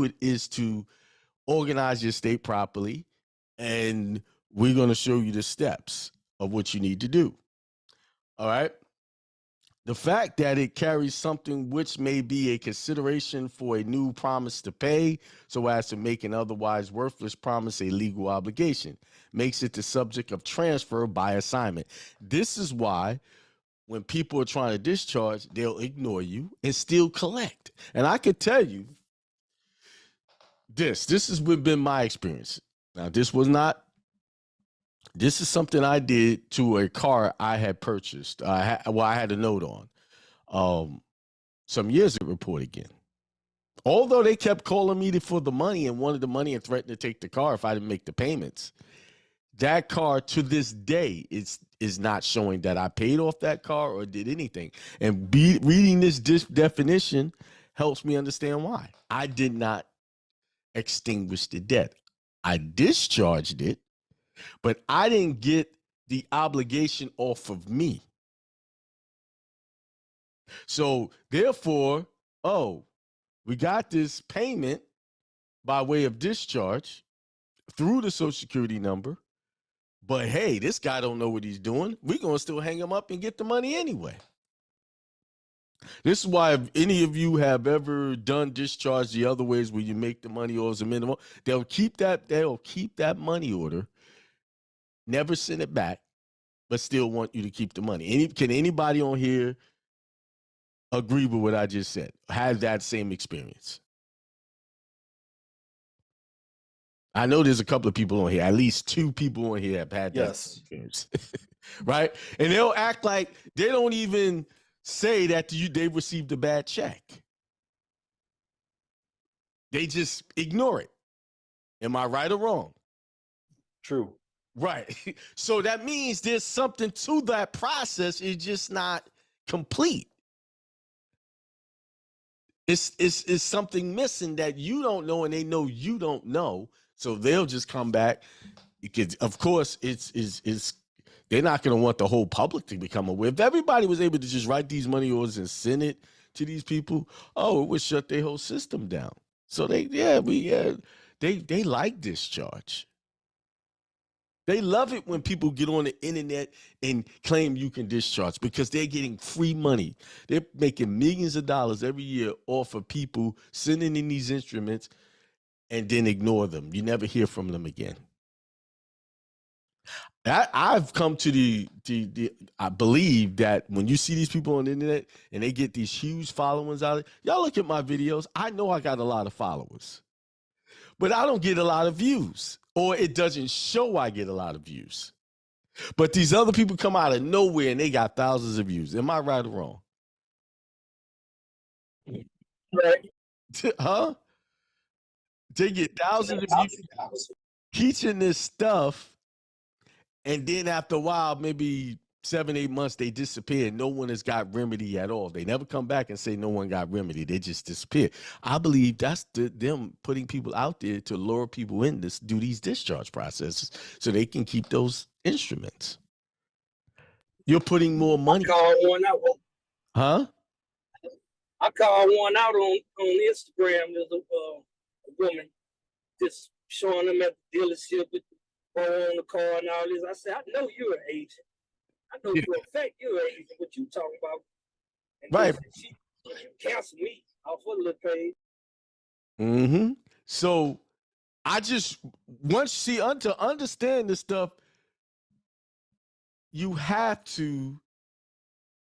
it is to organize your estate properly, and we're going to show you the steps of what you need to do. All right. The fact that it carries something which may be a consideration for a new promise to pay, so as to make an otherwise worthless promise a legal obligation, makes it the subject of transfer by assignment. This is why when people are trying to discharge, they'll ignore you and still collect. And I could tell you this has been my experience. Now, this is something I did to a car I had purchased. I had a note on. Some years ago, report again. Although they kept calling me for the money and wanted the money and threatened to take the car if I didn't make the payments, that car to this day is not showing that I paid off that car or did anything. And reading this definition helps me understand why. I did not extinguish the debt. I discharged it, but I didn't get the obligation off of me. So therefore, we got this payment by way of discharge through the Social Security number, but hey, this guy don't know what he's doing. We're going to still hang him up and get the money anyway. This is why if any of you have ever done discharge the other ways where you make the money or as a minimum, they'll keep that money order, never send it back, but still want you to keep the money. Can anybody on here agree with what I just said? Have that same experience? I know there's a couple of people on here, at least 2 people on here have had that experience, right? And they'll act like they don't even say that they received a bad check. They just ignore it. Am I right or wrong? True. Right. So that means there's something to that process. It's just not complete. It's something missing that you don't know, and they know you don't know. So they'll just come back. Because of course, they're not going to want the whole public to become aware. If everybody was able to just write these money orders and send it to these people, it would shut their whole system down. So they like discharge. They love it when people get on the internet and claim you can discharge because they're getting free money. They're making millions of dollars every year off of people sending in these instruments and then ignore them. You never hear from them again. I've come to I believe that when you see these people on the internet and they get these huge followings out of it, y'all look at my videos. I know I got a lot of followers, but I don't get a lot of views, or it doesn't show I get a lot of views. But these other people come out of nowhere and they got thousands of views. Am I right or wrong? Right. Huh? They get thousands of views teaching this stuff. And then after a while, maybe 7-8 months, they disappear. No one has got remedy at all. They never come back and say no one got remedy. They just disappear. I believe that's them putting people out there to lure people in to do these discharge processes so they can keep those instruments. You're putting more money. I called one out. Huh? I called one out on Instagram. There's a woman just showing them at the dealership with on the car and all this. I said, I know you're an agent. I know for a fact you're an agent, what you talking about. And right. She canceled me off of the page. Mm-hmm. So I just to understand this stuff, you have to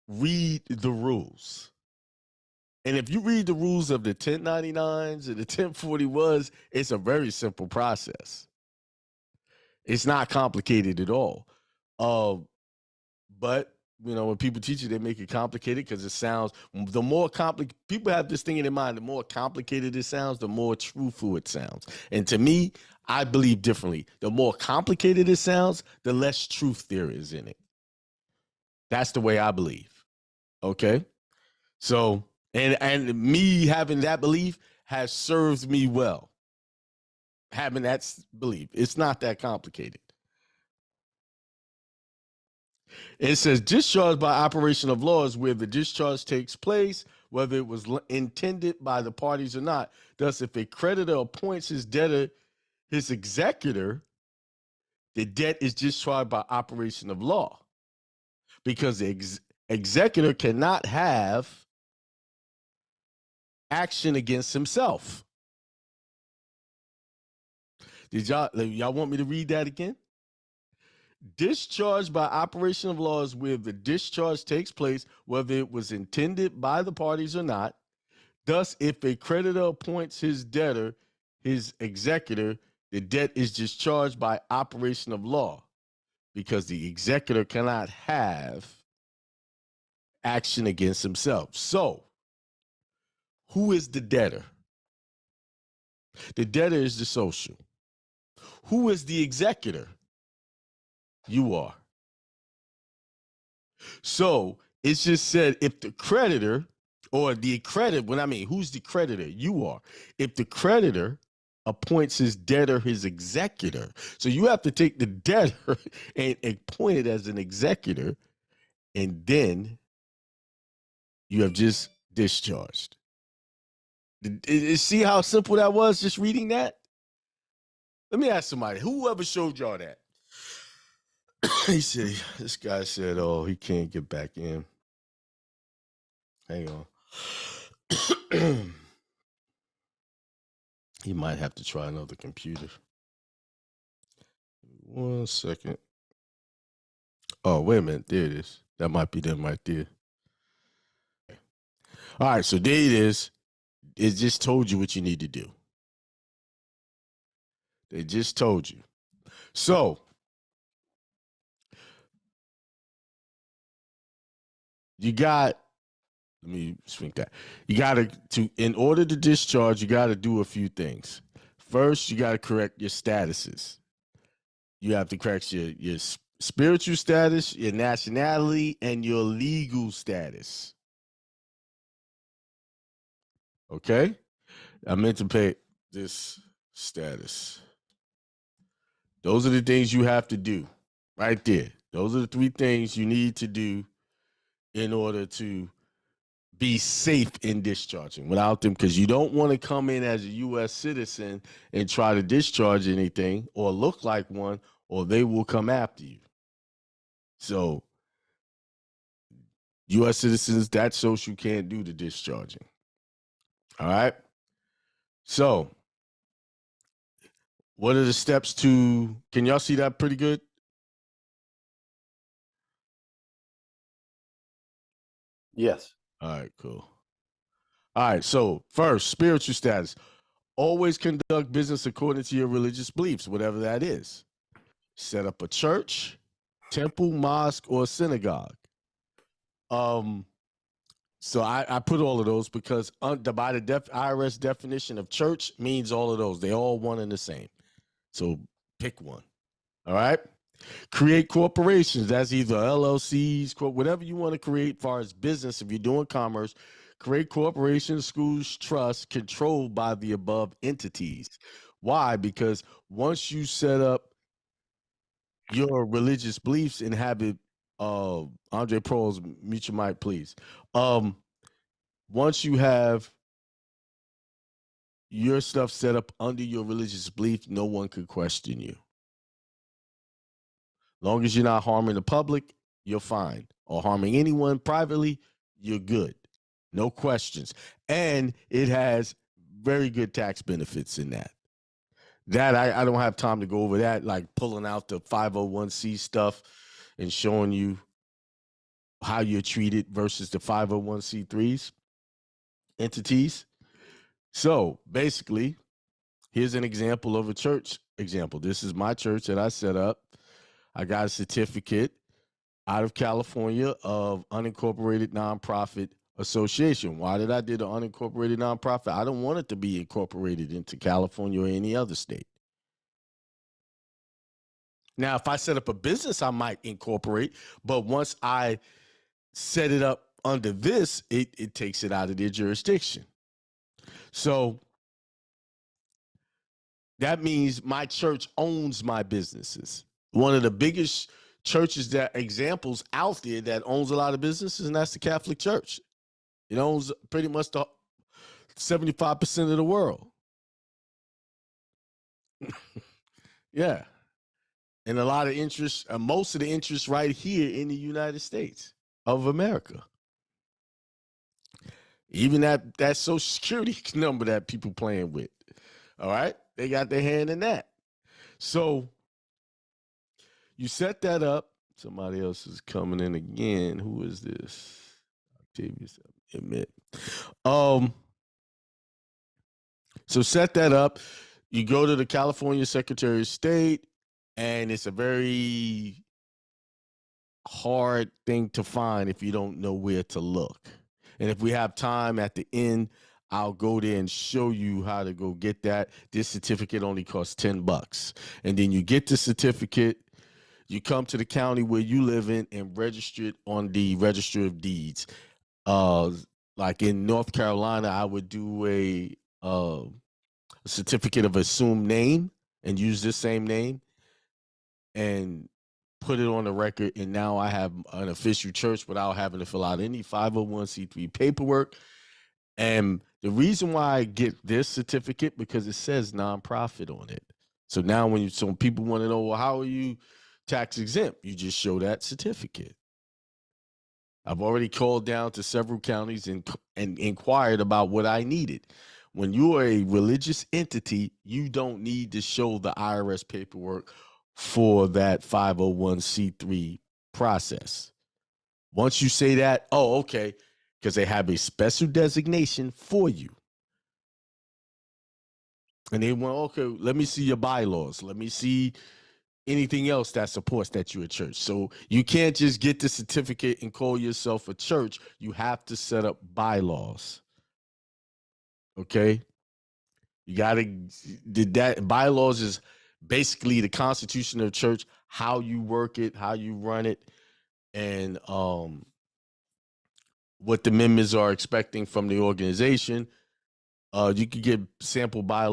read the rules. And if you read the rules of the 1099s and the 1041s, it's a very simple process. It's not complicated at all. But, when people teach you, they make it complicated because it sounds, the more complicated, people have this thing in their mind, the more complicated it sounds, the more truthful it sounds. And to me, I believe differently. The more complicated it sounds, the less truth there is in it. That's the way I believe. Okay? So, and me having that belief has served me well. Having that belief. It's not that complicated. It says discharge by operation of law is where the discharge takes place whether it was intended by the parties or not. Thus, if a creditor appoints his debtor his executor, the debt is discharged by operation of law, because the executor cannot have action against himself. Did y'all want me to read that again? Discharge by operation of law is where the discharge takes place, whether it was intended by the parties or not. Thus, if a creditor appoints his debtor his executor, the debt is discharged by operation of law, because the executor cannot have action against himself. So, who is the debtor? The debtor is the social. Who is the executor? You are. So it's just said if the creditor or the creditor, who's the creditor? You are. If the creditor appoints his debtor his executor, so you have to take the debtor and appoint it as an executor, and then you have just discharged. See how simple that was just reading that? Let me ask somebody, whoever showed y'all that? This guy said, oh, he can't get back in. Hang on. He might have to try another computer. 1 second. Oh, wait a minute. There it is. That might be them right there. All right, so there it is. It just told you what you need to do. They just told you. So, you got, let me swing that. You got to, in order to discharge, you got to do a few things. First, you got to correct your statuses. You have to correct your spiritual status, your nationality, and your legal status. Okay? I meant to pay this status. Those are the things you have to do right there. Those are the 3 things you need to do in order to be safe in discharging without them, because you don't want to come in as a U.S. citizen and try to discharge anything or look like one, or they will come after you. So U.S. citizens, that social can't do the discharging. All right? So what are the steps to, can y'all see that pretty good? Yes. All right, cool. All right, so first, spiritual status. Always conduct business according to your religious beliefs, whatever that is. Set up a church, temple, mosque, or synagogue. So I put all of those because by the IRS definition of church means all of those. They're all one and the same. So pick one. All right. Create corporations. That's either LLCs, whatever you want to create as far as business. If you're doing commerce, create corporations, schools, trusts controlled by the above entities. Why? Because once you set up your religious beliefs and have it, Andre Proles, mute your mic, please. Once you have your stuff set up under your religious belief, no one could question you. Long as you're not harming the public, you're fine. Or harming anyone privately, you're good. No questions. And it has very good tax benefits in that. I don't have time to go over that, like pulling out the 501c stuff and showing you how you're treated versus the 501c3s entities. So basically, here's an example of a church example. This is my church that I set up. I got a certificate out of California of unincorporated nonprofit association. Why did I do the unincorporated nonprofit? I don't want it to be incorporated into California or any other state. Now, if I set up a business, I might incorporate, but once I set it up under this, it takes it out of their jurisdiction. So that means my church owns my businesses. One of the biggest churches examples out there that owns a lot of businesses, and that's the Catholic Church. It owns pretty much the 75% of the world. Yeah. And a lot of interest, most of the interest right here in the United States of America. Even that Social Security number that people playing with. All right. They got their hand in that. So you set that up. Somebody else is coming in again. Who is this? Octavius, admit. So set that up. You go to the California Secretary of State, and it's a very hard thing to find if you don't know where to look. And if we have time at the end, I'll go there and show you how to go get that. This certificate only costs $10. And then you get the certificate, you come to the county where you live in and register it on the Register of Deeds. Like in North Carolina, I would do a certificate of assumed name and use this same name and put it on the record. And now I have an official church without having to fill out any 501c3 paperwork. And the reason why I get this certificate, because it says nonprofit on it. So now when people want to know, well, how are you tax exempt? You just show that certificate. I've already called down to several counties and inquired about what I needed. When you are a religious entity, you don't need to show the IRS paperwork for that 501c3 process. Once you say that, oh, okay, because they have a special designation for you. And they went, okay, let me see your bylaws. Let me see anything else that supports that you're a church. So you can't just get the certificate and call yourself a church. You have to set up bylaws. Okay? You got to, that bylaws is basically the constitution of the church, how you work it, how you run it, and what the members are expecting from the organization. You could get sample bylaws.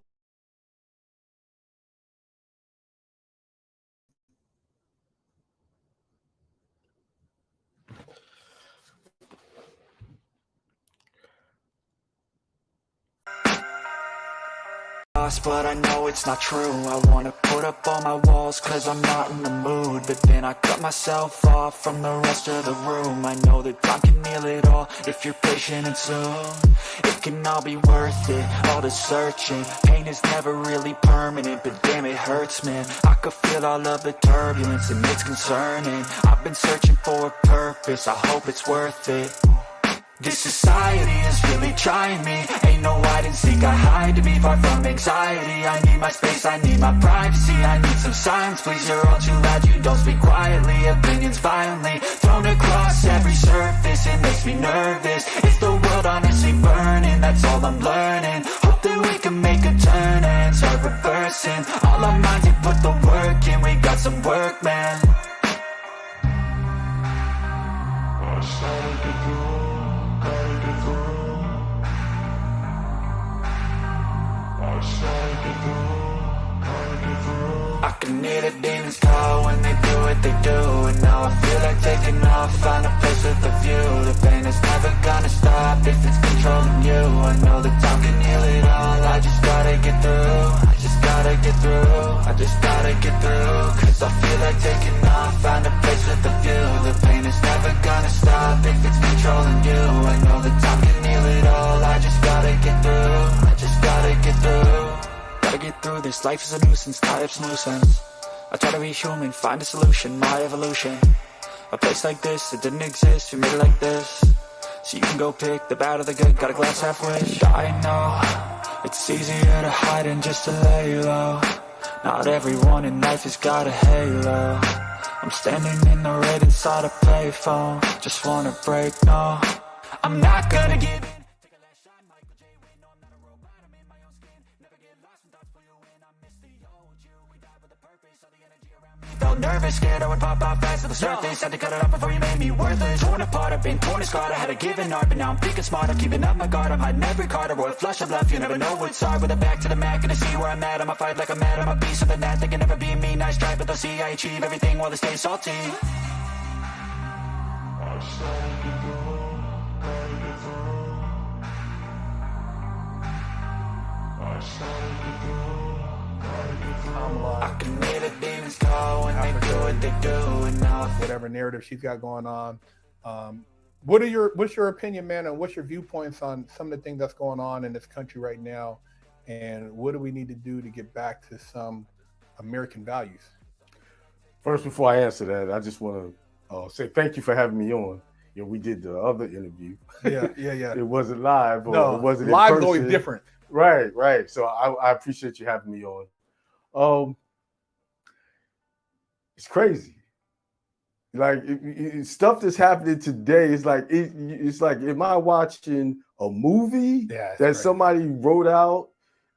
But I know it's not true. I wanna put up all my walls cause I'm not in the mood. But then I cut myself off from the rest of the room. I know that time can heal it all if you're patient and soon. It can all be worth it, all the searching. Pain is never really permanent, but damn it hurts, man. I could feel all of the turbulence and it's concerning. I've been searching for a purpose, I hope it's worth it. This society is really trying me. Ain't no hide and seek, I hide to be far from anxiety. I need my space, I need my privacy. I need some silence, please, you're all too loud. You don't speak quietly, opinions violently thrown across every surface. It makes me nervous. Is the world honestly burning? That's all I'm learning. Hope that we can make a turn and start reversing. All our minds, we put the work in. We got some work, man. I can hear the demons call when they do what they do. And now I feel like taking off, find a place with a view. The pain is never gonna stop if it's controlling you. I know that time can heal it all. I just gotta get through. I just gotta get through. I just gotta get through. Cause I feel like taking off, find a place with a view. The pain is never gonna stop if it's controlling you. I know that time can heal it all. I just gotta get through. I just gotta get through. Gotta get through this, life is a nuisance, tie up some loose ends. I try to be human, find a solution, my evolution. A place like this, it didn't exist, we made it like this. So you can go pick the bad or the good, got a glass halfway. I know, it's easier to hide than just to lay low. Not everyone in life has got a halo. I'm standing in the red inside a payphone. Just wanna break, no, I'm not gonna give in. Felt nervous, scared I would pop out fast to the surface. Had to cut it off before you made me worthless. Torn apart, I've been torn and scarred. I had a given art, but now I'm thinking smart. I'm keeping up my guard, I'm hiding every card. A royal flush of love, you never know what's hard. With a back to the mat, gonna see where I'm at. I'ma fight like I'm mad, I'm a beast of the net. They can never be me, nice try, but they'll see I achieve everything while they stay salty. I I can hear the demons call when they do what they do, and now whatever narrative she's got going on. What's your opinion, man, and what's your viewpoints on some of the things that's going on in this country right now, and what do we need to do to get back to some American values? First, before I answer that, I just want to say thank you for having me on. You know, we did the other interview. Yeah. It wasn't live, or No, it wasn't live in is always person. different. Right. So I appreciate you having me on. It's crazy. Like stuff that's happening today is like it's like, am I watching a movie that crazy. somebody wrote out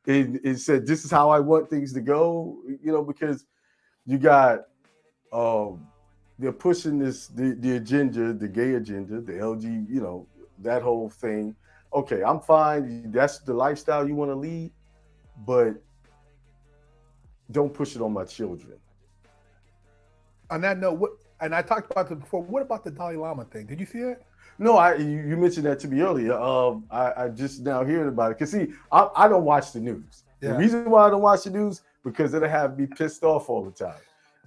and said this is how I want things to go? You know, because you got they're pushing the agenda, the gay agenda, the LG, you know, that whole thing. Okay, I'm fine. That's the lifestyle you want to lead, but don't push it on my children. On that note, and I talked about this before, what about the Dalai Lama thing? Did you see it? No, you mentioned that to me earlier. I just now hearing about it. Because see, I don't watch the news. Yeah. The reason why I don't watch the news, because it'll have me pissed off all the time.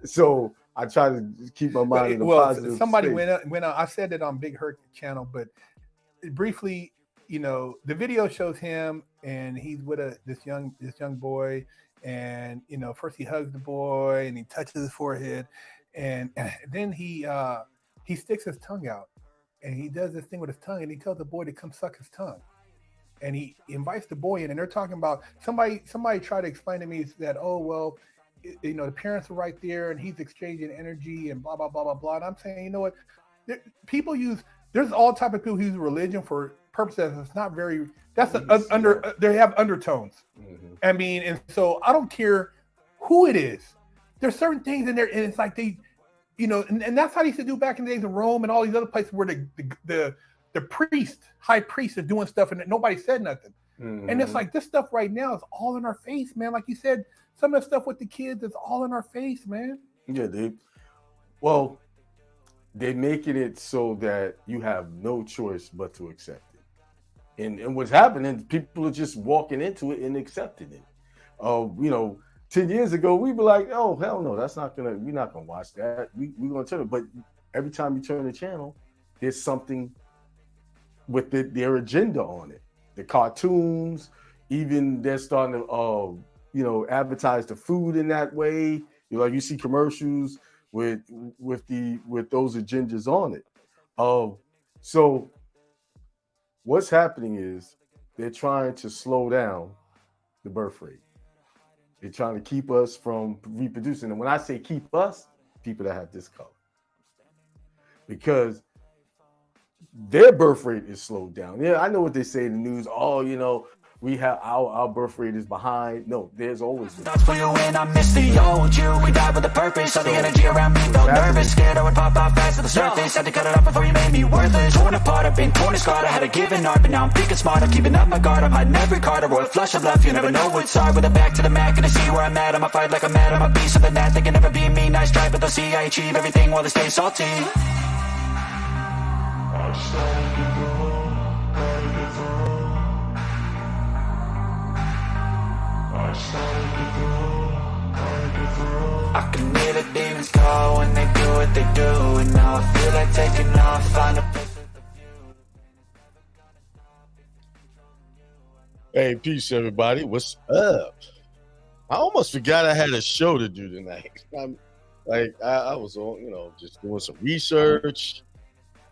So I try to keep my mind in a positive somebody space. went out. I said it on Big Hurt channel, but briefly, you know, the video shows him and he's with this young boy, and you know, first he hugs the boy and he touches his forehead, and then he sticks his tongue out and he does this thing with his tongue, and he tells the boy to come suck his tongue, and he invites the boy in, and they're talking about somebody tried to explain to me that, oh well, you know, the parents are right there and he's exchanging energy and blah blah blah blah blah. And I'm saying, you know what, there's all type of people who use religion for purposes that's not very, that's they have undertones. Mm-hmm. I mean, and so I don't care who it is. There's certain things in there, and it's like they, you know, and that's how they used to do back in the days in Rome and all these other places where the high priest is doing stuff and nobody said nothing. Mm-hmm. And it's like this stuff right now is all in our face, man. Like you said, some of the stuff with the kids is all in our face, man. Yeah, they're making it so that you have no choice but to accept it. And what's happening, people are just walking into it and accepting it. You know, 10 years ago, we were like, oh, hell no, we're not gonna watch that. We're gonna turn it. But every time you turn the channel, there's something with their agenda on it. The cartoons, even they're starting to you know, advertise the food in that way. You know, like you see commercials with those agendas on it. So what's happening is they're trying to slow down the birth rate. They're trying to keep us from reproducing. And when I say keep us, people that have this color. Because their birth rate is slowed down. Yeah, I know what they say in the news. Oh, you know, we have our birth rate is behind. No, there's always been. Thoughts for you when I miss the old you. We died with a purpose. All the energy around me felt nervous. Scared I would pop out fast to the surface. Had to cut it off before you made me worthless. Torn apart, I've been torn and scarred. I had a given art, but now I'm thinking smart. I'm keeping up my guard. I'm hiding every card. A royal flush of love. You never know what's hard. With a back to the mat, gonna see where I'm at. I'ma fight like I'm mad. I'm a beast of the net. They can never be me. Nice try, but they'll see I achieve everything while they stay salty. I can hear the demons call when they do what they do, and now I feel like taking off, find a place with a view. Hey, peace, everybody. What's up? I almost forgot I had a show to do tonight. I was on, you know, just doing some research,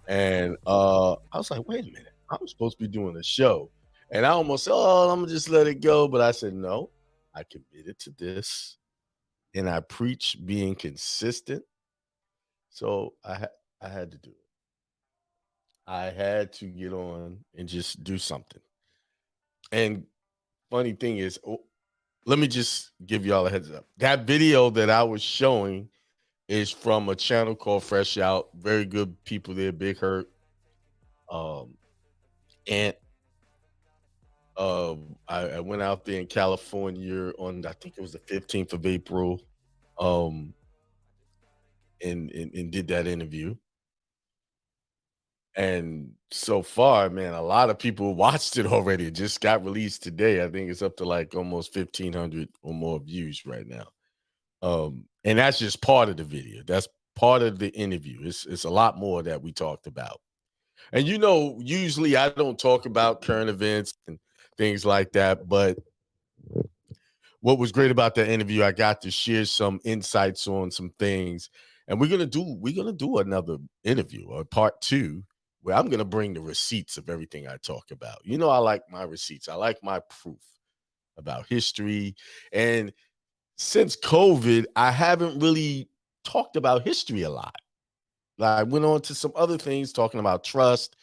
and I was like, wait a minute, I'm supposed to be doing a show, and I almost said, oh, I'm gonna just let it go, but I said no, I committed to this, and I preach being consistent, so I had to do it. I had to get on and just do something. And funny thing is, let me just give y'all a heads up. That video that I was showing is from a channel called Fresh Out. Very good people there, Big Hurt. And I went out there in California on, I think it was the 15th of April, and did that interview. And so far, man, a lot of people watched it already. It just got released today. I think it's up to like almost 1,500 or more views right now. And that's just part of the video. That's part of the interview. It's a lot more that we talked about. And usually I don't talk about current events and things like that, but what was great about that interview, I got to share some insights on some things. And we're gonna do another interview, or part 2, where I'm gonna bring the receipts of everything I talk about. I like my receipts. I like my proof about history. And since COVID, I haven't really talked about history a lot. I went on to some other things, talking about trust,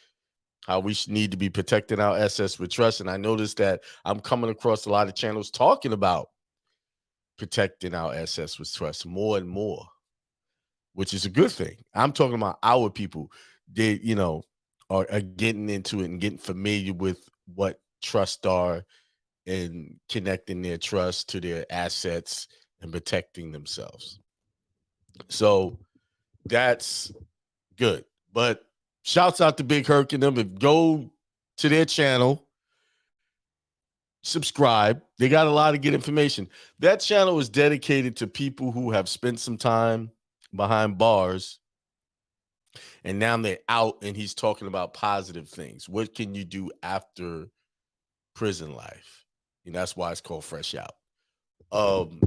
how we need to be protecting our assets with trust. And I noticed that I'm coming across a lot of channels talking about protecting our assets with trust more and more, which is a good thing. I'm talking about our people. They, are getting into it and getting familiar with what trust are, and connecting their trust to their assets and protecting themselves. So that's good. But shouts out to Big Herc and them. If go to their channel, subscribe. They got a lot of good information. That channel is dedicated to people who have spent some time behind bars and now they're out, and he's talking about positive things. What can you do after prison life? And that's why it's called Fresh Out. Of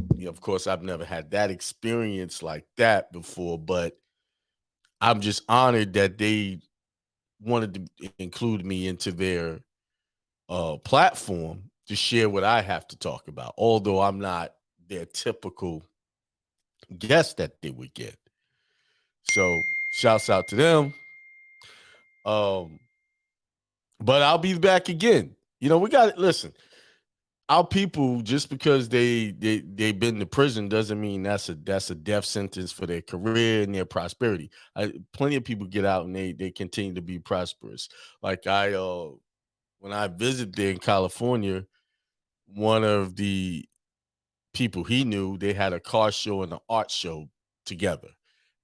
course, I've never had that experience like that before, but I'm just honored that they wanted to include me into their platform to share what I have to talk about, although I'm not their typical guest that they would get. So shouts out to them. But I'll be back again. We got to listen. Our people, just because they've been to prison, doesn't mean that's a death sentence for their career and their prosperity. Plenty of people get out and they continue to be prosperous. Like when I visited there in California, one of the people he knew, they had a car show and an art show together.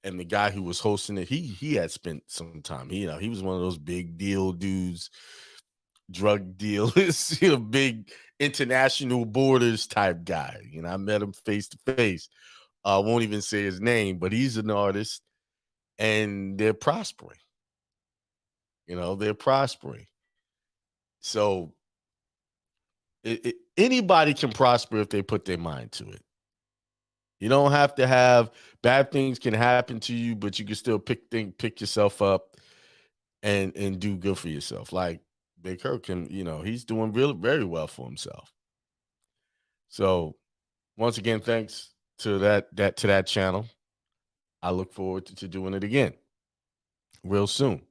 And the guy who was hosting it, he had spent some time. He was one of those big deal dudes, drug dealers, big international borders type guy. I met him face to face. I won't even say his name, but he's an artist, and they're prospering. They're prospering. So anybody can prosper if they put their mind to it. You don't have to have bad things can happen to you, but you can still pick yourself up and do good for yourself. Like Big Kirk can, he's doing very well for himself. So once again, thanks to that channel. I look forward to doing it again real soon.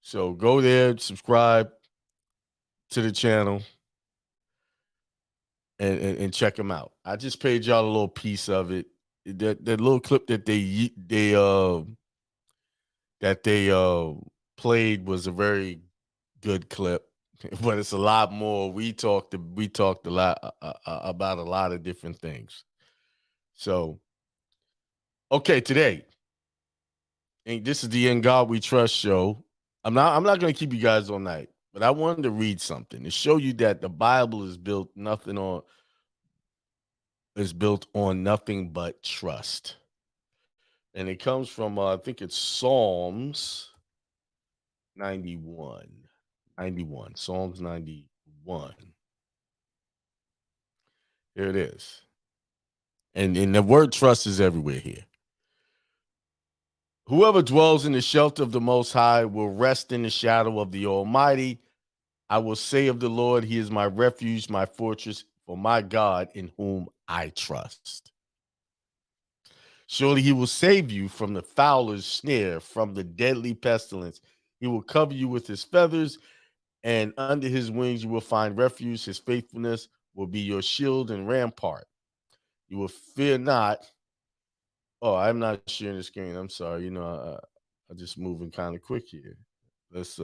So go there, subscribe to the channel, and check them out. I just paid y'all a little piece of it. That little clip that they played was a very good clip, but it's a lot more. We talked a lot about a lot of different things. So, okay, today, and this is the In God We Trust show. I'm not going to keep you guys all night, but I wanted to read something to show you that the Bible is built on nothing but trust. And it comes from I think it's Psalms 91. Psalms 91. Here it is. And the word trust is everywhere here. Whoever dwells in the shelter of the Most High will rest in the shadow of the Almighty. I will say of the Lord, He is my refuge, my fortress, for my God in whom I trust. Surely He will save you from the fowler's snare, from the deadly pestilence. He will cover you with His feathers, and under His wings you will find refuge. His faithfulness will be your shield and rampart. You will fear not. Oh, I'm not sharing the screen. I'm sorry. I'm just moving kind of quick here. Let's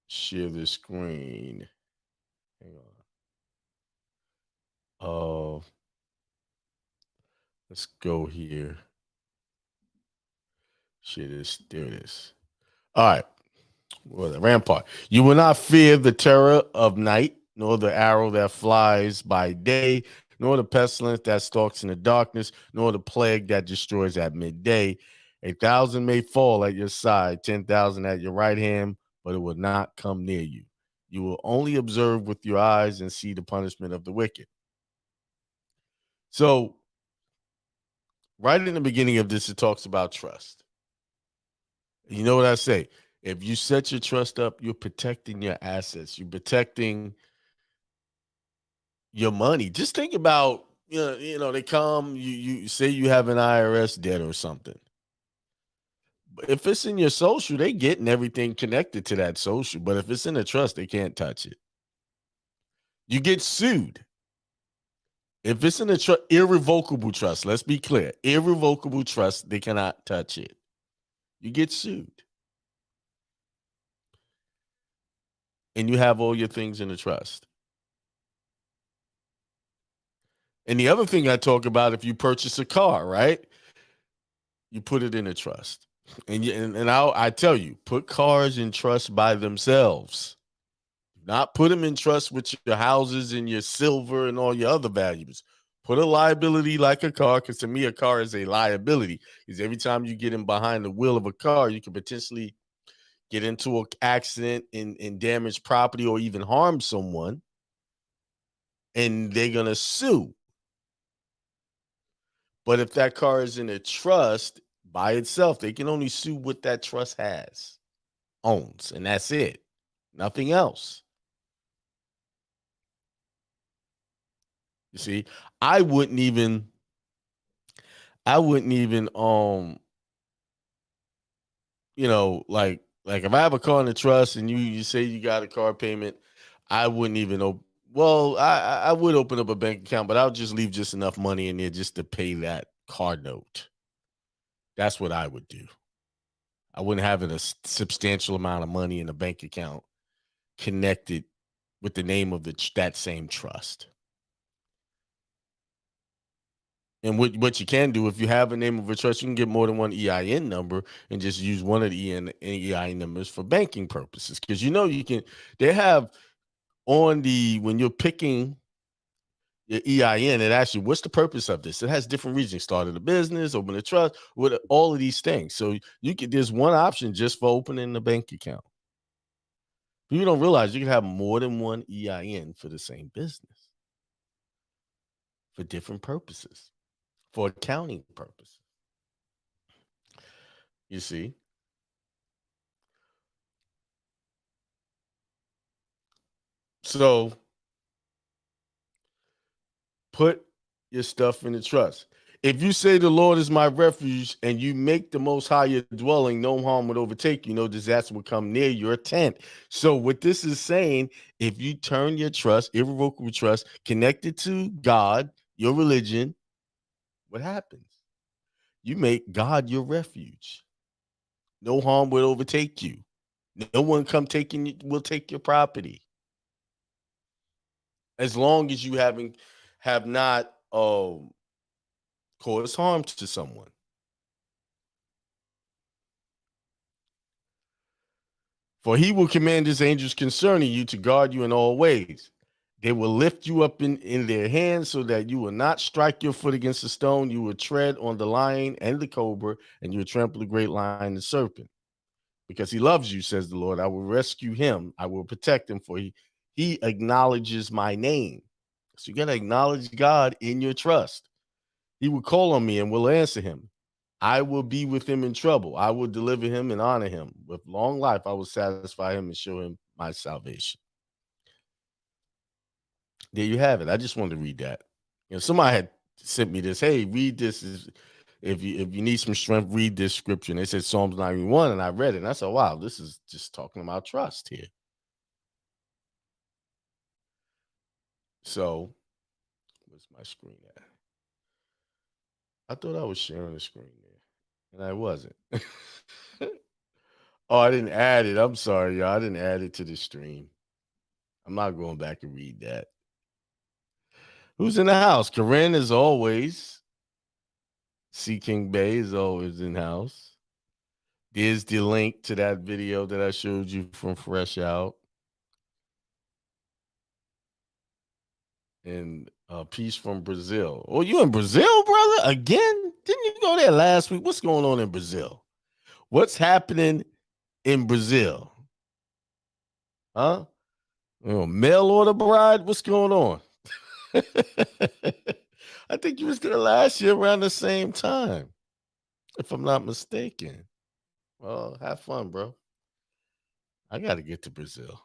share the screen. Hang on. Let's go here. There it is. All right. Well, the rampart. You will not fear the terror of night, nor the arrow that flies by day, nor the pestilence that stalks in the darkness, nor the plague that destroys at midday. 1,000 may fall at your side, 10,000 at your right hand, but it will not come near you. You will only observe with your eyes and see the punishment of the wicked. So, right in the beginning of this, it talks about trust. You know what I say? If you set your trust up, you're protecting your assets. You're protecting your money. Just think about, they come, you say you have an IRS debt or something. But if it's in your social, they getting everything connected to that social. But if it's in a trust, they can't touch it. You get sued. If it's in a irrevocable trust, let's be clear, irrevocable trust, they cannot touch it. You get sued. And you have all your things in the trust. And the other thing I talk about, if you purchase a car, right? You put it in a trust. And I tell you, put cars in trust by themselves. Not put them in trust with your houses and your silver and all your other valuables. Put a liability like a car, because to me, a car is a liability. Because every time you get in behind the wheel of a car, you can potentially get into an accident and damage property or even harm someone. And they're going to sue. But if that car is in a trust by itself, they can only sue what that trust owns, and that's it. Nothing else. You see, I wouldn't even like if I have a car in the trust and you say you got a car payment, I wouldn't even well, I would open up a bank account, but I'll just leave just enough money in there just to pay that car note. That's what I would do. I wouldn't have a substantial amount of money in a bank account connected with the name of that same trust. And what you can do, if you have a name of a trust, you can get more than one EIN number and just use one of the EIN numbers for banking purposes. Because they have when you're picking your EIN, it asks you, what's the purpose of this? It has different reasons. Started a business, open a trust, with all of these things. So there's one option just for opening a bank account. You don't realize you can have more than one EIN for the same business for different purposes, for accounting purposes. You see? So put your stuff in the trust. If you say the Lord is my refuge and you make the Most High your dwelling, no harm would overtake you, no disaster will come near your tent. So what this is saying, if you turn your trust, irrevocable trust, connected to God, your religion, what happens? You make God your refuge. No harm will overtake you. No one will take your property. As long as you have not cause harm to someone. For he will command his angels concerning you to guard you in all ways. They will lift you up in their hands so that you will not strike your foot against a stone. You will tread on the lion and the cobra, and you will trample the great lion and serpent. Because he loves you, says the Lord, I will rescue him. I will protect him, for he acknowledges my name. So you got to acknowledge God in your trust. He will call on me and will answer him. I will be with him in trouble. I will deliver him and honor him. With long life, I will satisfy him and show him my salvation. There you have it. I just wanted to read that. Somebody had sent me this. Hey, read this. If you need some strength, read this scripture. And they said Psalms 91, and I read it. And I said, wow, this is just talking about trust here. So, where's my screen at? I thought I was sharing the screen there, and I wasn't. Oh, I didn't add it. I'm sorry, y'all. I didn't add it to the stream. I'm not going back and read that. Who's in the house? Corinne, as always. C. King Bay is always in house. There's the link to that video that I showed you from Fresh Out. And Peace from Brazil. Oh, you in Brazil, brother? Again? Didn't you go there last week? What's going on in Brazil? What's happening in Brazil? Huh? Oh, mail order bride? What's going on? I think you was there last year around the same time, if I'm not mistaken. Well, have fun, bro. I got to get to Brazil.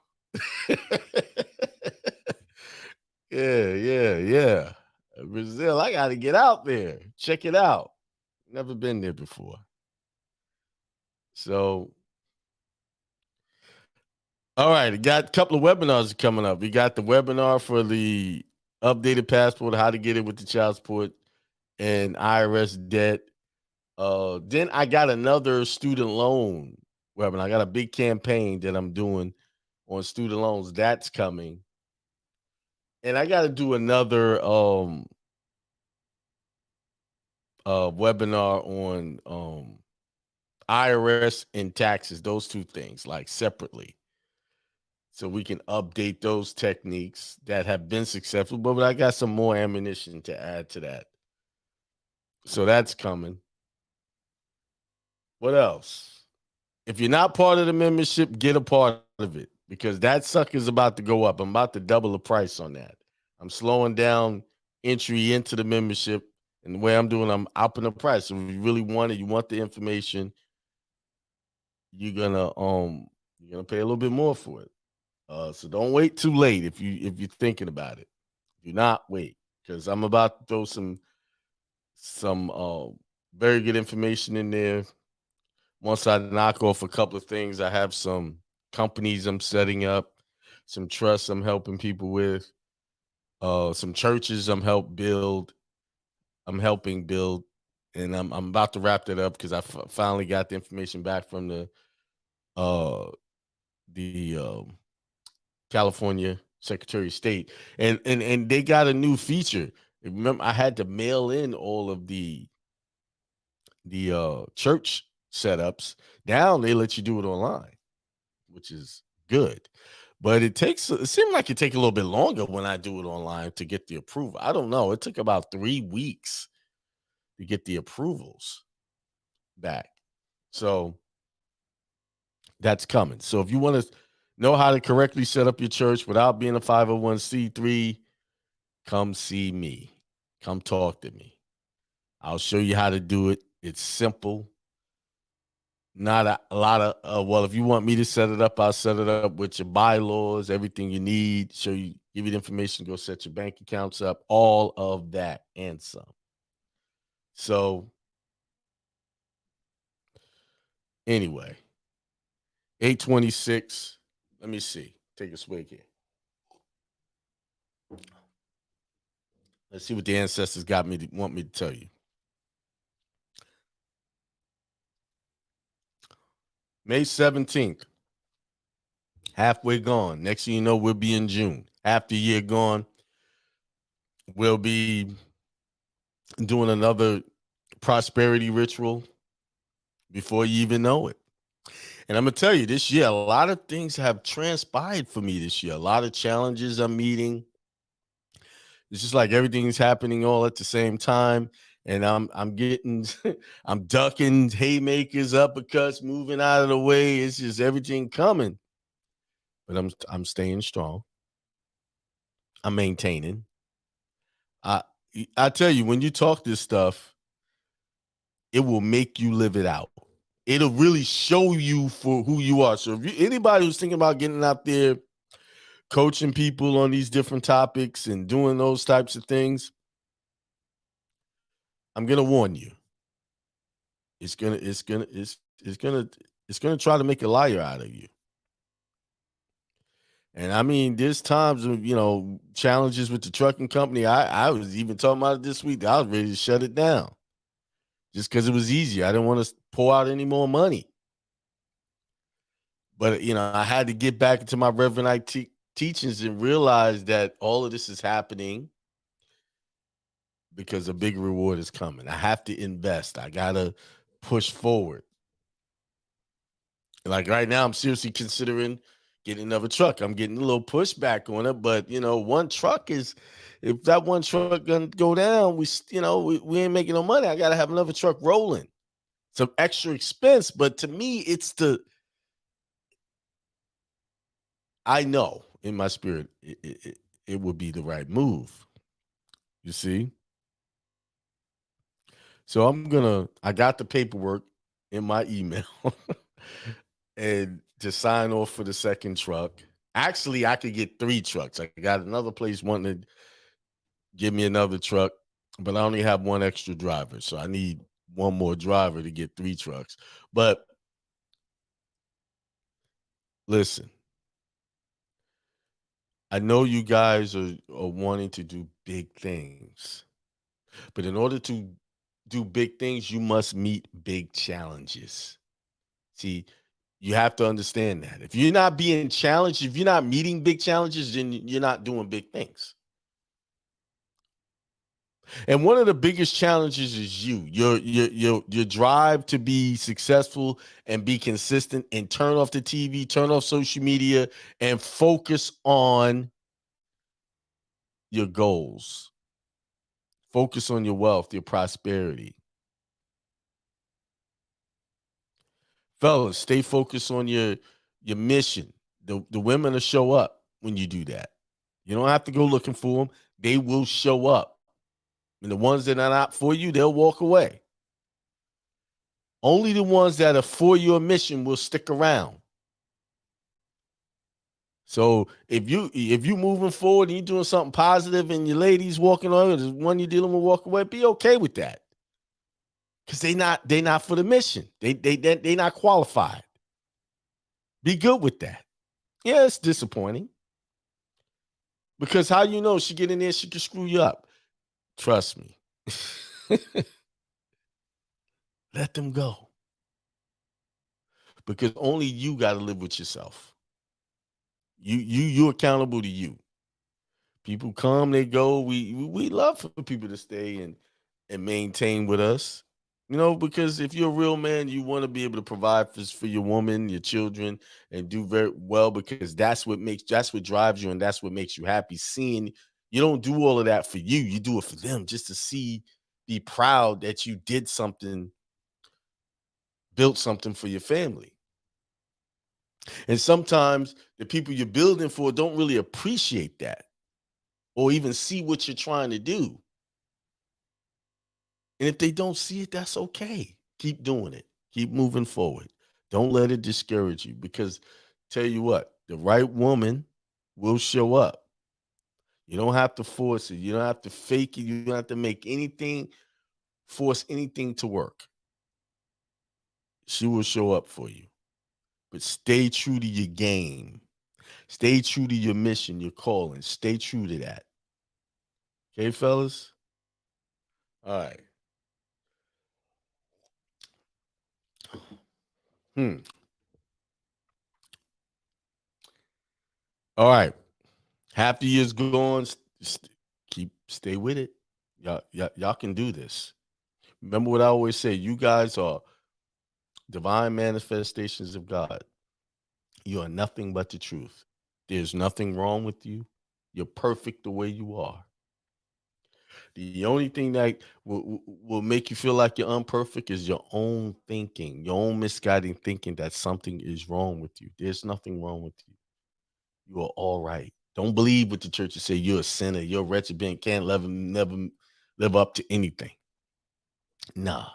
Yeah. Brazil, I got to get out there. Check it out. Never been there before. So, all right, got a couple of webinars coming up. We got the webinar for the updated passport, how to get it with the child support and IRS debt. Then I got another student loan webinar. I got a big campaign that I'm doing on student loans. That's coming. And I got to do another webinar on IRS and taxes, those two things, like separately. So we can update those techniques that have been successful, but I got some more ammunition to add to that. So that's coming. What else? If you're not part of the membership, get a part of it because that sucker's about to go up. I'm about to double the price on that. I'm slowing down entry into the membership, and the way I'm doing, I'm upping the price. So if you really want it, you want the information, you're gonna pay a little bit more for it. So don't wait too late if you're thinking about it. Do not wait because I'm about to throw some very good information in there. Once I knock off a couple of things, I have some companies I'm setting up, some trusts I'm helping people with, some churches I'm helping build, and I'm about to wrap that up because I finally got the information back from the California Secretary of State, and they got a new feature. Remember, I had to mail in all of the church setups. Now they let you do it online, which is good. But it seemed like it take a little bit longer when I do it online to get the approval. I don't know. It took about 3 weeks to get the approvals back. So that's coming. So if you want to know how to correctly set up your church without being a 501c3, come see me. Come talk to me. I'll show you how to do it. It's simple. Not a lot of, well, if you want me to set it up, I'll set it up with your bylaws, everything you need, give you the information, go set your bank accounts up, all of that and some. So anyway, 826. Let me see. Take a swig here. Let's see what the ancestors want me to tell you. May 17th. Halfway gone. Next thing you know, we'll be in June. Half the year gone. We'll be doing another prosperity ritual before you even know it. And I'm going to tell you, this year, a lot of things have transpired for me this year. A lot of challenges I'm meeting. It's just like everything's happening all at the same time. And I'm getting, I'm ducking haymakers, uppercuts, moving out of the way. It's just everything coming. But I'm staying strong. I'm maintaining. I tell you, when you talk this stuff, it will make you live it out. It'll really show you for who you are. So if anybody who's thinking about getting out there, coaching people on these different topics and doing those types of things, I'm gonna warn you. It's gonna try to make a liar out of you. And I mean, there's times of, challenges with the trucking company. I was even talking about it this week. I was ready to shut it down just because it was easy. I didn't want to pour out any more money. But, I had to get back into my Reverend teachings and realize that all of this is happening because a big reward is coming. I have to invest. I got to push forward. Like right now, I'm seriously considering getting another truck. I'm getting a little pushback on it, but one truck is, if that one truck gonna go down, we ain't making no money. I gotta have another truck rolling. Some extra expense, but to me, I know in my spirit it would be the right move. You see? So I got the paperwork in my email and to sign off for the second truck. Actually, I could get 3 trucks. I got another place wanting to give me another truck, but I only have 1 extra driver. So I need 1 more driver to get 3 trucks. But listen, I know you guys are wanting to do big things, but in order to do big things, you must meet big challenges. See, you have to understand that. If you're not being challenged, if you're not meeting big challenges, then you're not doing big things. And one of the biggest challenges is your drive to be successful and be consistent and turn off the TV, turn off social media, and focus on your goals. Focus on your wealth, your prosperity. Fellas, stay focused on your mission. The women will show up when you do that. You don't have to go looking for them. They will show up. And the ones that are not for you, they'll walk away. Only the ones that are for your mission will stick around. So if you moving forward and you're doing something positive and your ladies walking on, the one you're dealing with walk away, be okay with that. Because they not for the mission. They not qualified. Be good with that. Yeah, it's disappointing. Because how you know she get in there, she can screw you up. Trust me. Let them go. Because only you got to live with yourself. You're accountable to you. People come, they go. We love for people to stay and maintain with us. Because if you're a real man, you want to be able to provide for your woman, your children, and do very well, because that's what drives you, and that's what makes you happy. Seeing you don't do all of that for you, you do it for them, just to be proud that you did something, built something for your family. And sometimes the people you're building for don't really appreciate that or even see what you're trying to do. And if they don't see it, that's okay. Keep doing it. Keep moving forward. Don't let it discourage you, because tell you what, the right woman will show up. You don't have to force it. You don't have to fake it. You don't have to force anything to work. She will show up for you. But stay true to your game. Stay true to your mission, your calling. Stay true to that. Okay, fellas? All right. All right. Half the year's gone. Stay with it. Y'all can do this. Remember what I always say. You guys are divine manifestations of God. You are nothing but the truth. There's nothing wrong with you. You're perfect the way you are. The only thing that will make you feel like you're imperfect is your own thinking, your own misguiding thinking that something is wrong with you. There's nothing wrong with you. You are all right. Don't believe what the churches say. You're a sinner. You're a wretched being. Can't never live up to anything. Nah,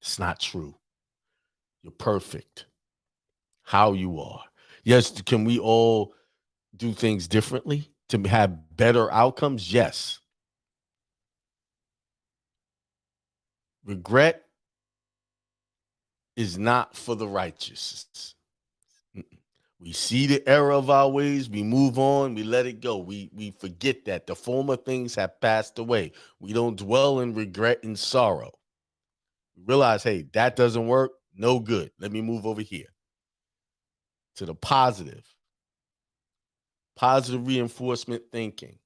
it's not true. You're perfect. How you are. Yes, can we all do things differently to have better outcomes? Yes. Regret is not for the righteous. We see the error of our ways, we move on, we let it go. We forget that the former things have passed away. We don't dwell in regret and sorrow. We realize, hey, that doesn't work, no good. Let me move over here to the positive reinforcement thinking.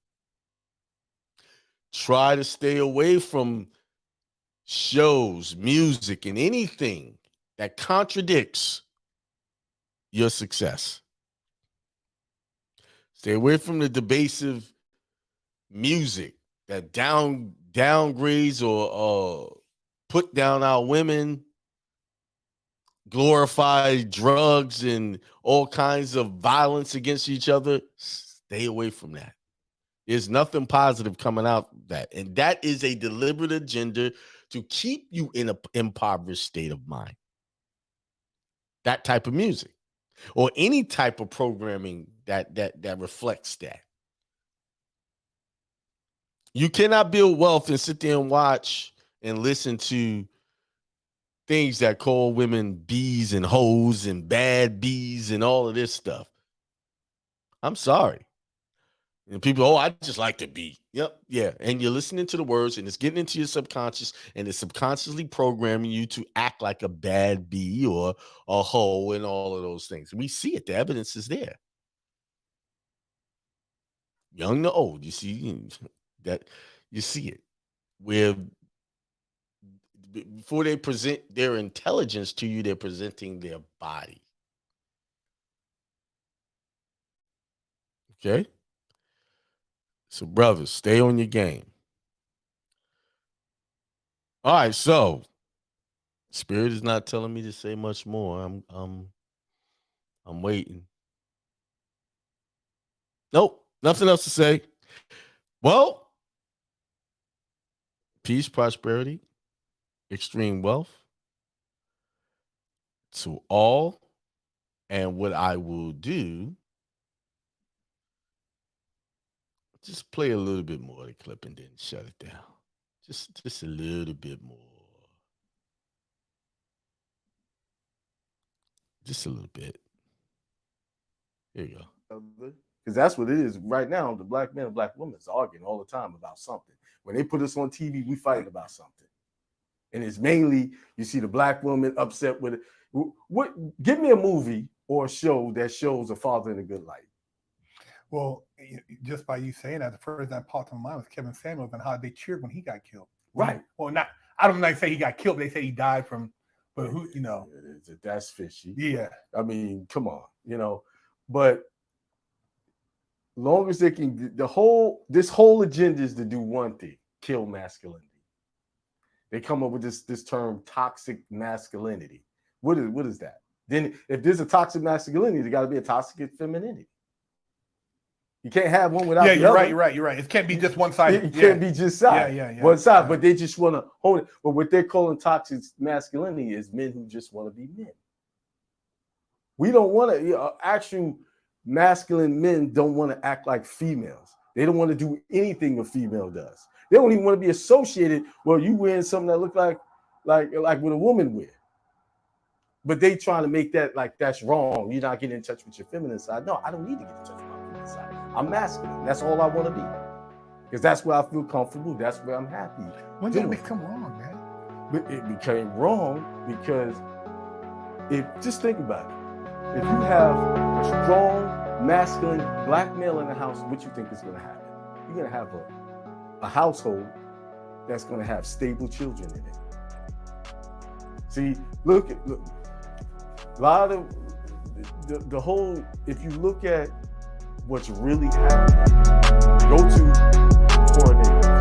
Try to stay away from shows, music, and anything that contradicts your success. Stay away from the debasive music that downgrades or put down our women, glorify drugs and all kinds of violence against each other. Stay away from that. There's nothing positive coming out of that. And that is a deliberate agenda to keep you in an impoverished state of mind. That type of music or any type of programming that reflects that. You cannot build wealth and sit there and watch and listen to things that call women bees and hoes and bad bees and all of this stuff. I'm sorry. And people, oh, I just like to be. Yep, yeah. And you're listening to the words and it's getting into your subconscious and it's subconsciously programming you to act like a bad bee or a hoe and all of those things. We see it. The evidence is there. Young to old, you see that, you see it. Where before they present their intelligence to you, they're presenting their body. Okay? So, brothers, stay on your game. All right, so Spirit is not telling me to say much more. I'm waiting. Nope, nothing else to say. Well, peace, prosperity, extreme wealth to all. And what I will do, just play a little bit more of the clip and then shut it down. Just a little bit more. Just a little bit. Here you go. Because that's what it is right now. The black men and black women is arguing all the time about something. When they put us on TV, we fighting about something. And it's mainly, you see the black woman upset with it. What? Give me a movie or a show that shows a father in a good light. Well, just by you saying that, the first that popped in my mind was Kevin Samuels and how they cheered when he got killed. Right. Well, not, I don't know, they say he got killed. They say he died from, but who, you know. That's fishy. Yeah. I mean, come on, you know. But long as they can, this whole agenda is to do one thing: kill masculinity. They come up with this term, toxic masculinity. What is that? Then, if there's a toxic masculinity, there got to be a toxic femininity. You can't have one without the other. You're right. It can't be just one side. It can't be just side. One side. But they just want to hold it. But what they're calling toxic masculinity is men who just want to be men. We don't want to. Actual masculine men don't want to act like females. They don't want to do anything a female does. They don't even want to be associated. Well, you wearing something that look like what a woman wear. But they trying to make that like that's wrong. You're not getting in touch with your feminine side. No, I don't need to get in touch with my feminine side. I'm masculine. That's all I want to be. Because that's where I feel comfortable. That's where I'm happy. When did it become wrong, man? But it became wrong because just think about it. If you have a strong, masculine black male in the house, what you think is going to happen? You're going to have a household that's going to have stable children in it. See, look, a lot of the whole, if you look at what's really happening, go to coronation.